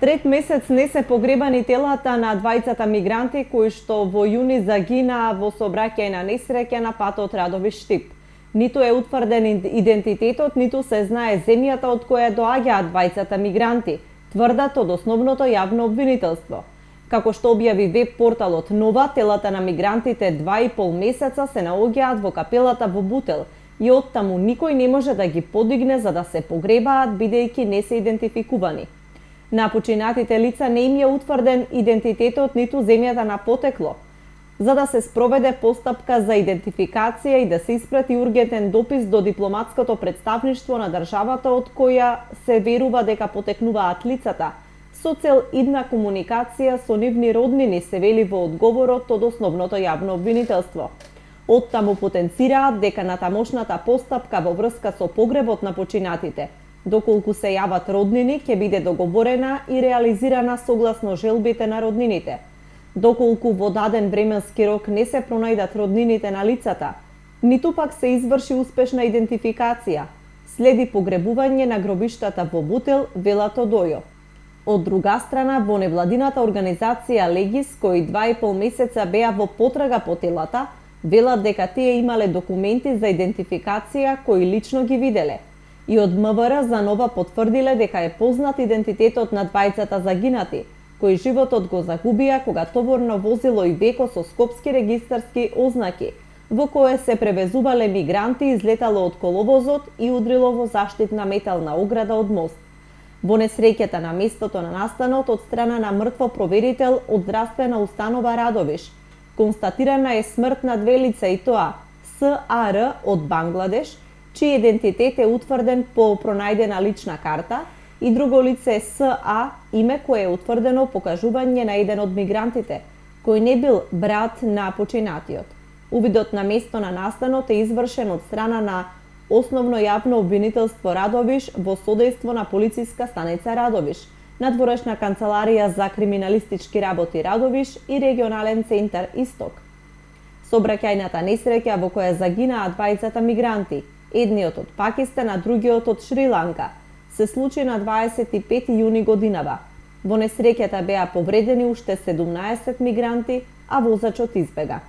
Трет месец не се погребани телата на двајцата мигранти кои што во јуни загинаа во сообраќајна несреќа на патот Радовиш-Штип. Ниту е утврден идентитетот, ниту се знае земјата од која доаѓаат двајцата мигранти, тврдат од основното јавно обвинителство. Како што објави веб порталот Нова, телата на мигрантите 2,5 месеца се наоѓаат во капелата во Бутел и оттаму никој не може да ги подигне за да се погребаат бидејќи не се идентификувани. На починатите лица не им е утврден идентитетот ниту земјата на потекло. За да се спроведе постапка за идентификација и да се испрати ургентен допис до дипломатското представништво на државата од која се верува дека потекнуваат лицата, со цел идна комуникација со нивни роднини, се вели во одговорот од основното јавно обвинителство. Оттаму потенцираат дека на тамошната постапка во врска со погребот на починатите, доколку се јават роднини, ќе биде договорена и реализирана согласно желбите на роднините. Доколку во даден временски рок не се пронајдат роднините на лицата, ниту пак се изврши успешна идентификација, следи погребување на гробиштата во Бутел, велат од ОЈО. Од друга страна, во невладината организација Легис, кои 2,5 месеца беа во потрага по телата, велат дека тие имале документи за идентификација кои лично ги виделе. И од МВР за Нова потврдиле дека е познат идентитетот на двајцата загинати, кои животот го загубија кога товарно возило и веко со скопски регистарски ознаки, во кое се превезувале мигранти, излетало од коловозот и удрило во заштитна метална ограда од мост. Во несреќата на местото на настанот од страна на мртво проверител од здравствена установа Радовиш, констатирана е смрт на две лица и тоа САР од Бангладеш, чиј идентитет е утврден по пронајдена лична карта, и друго лице СА, име кое е утврдено покажување на еден од мигрантите, кој не бил брат на починатиот. Увидот на место на настанот е извршен од страна на Основно јавно обвинителство Радовиш во содејство на полициска станица Радовиш, надворешна канцеларија за криминалистички работи Радовиш и регионален центар Исток. Сообраќајната несреќа во која загинаа двајцата мигранти, едниот од Пакистан, а другиот од Шри-Ланка, се случи на 25 јуни годинава. Во несреќата беа повредени уште 17 мигранти, а возачот избега.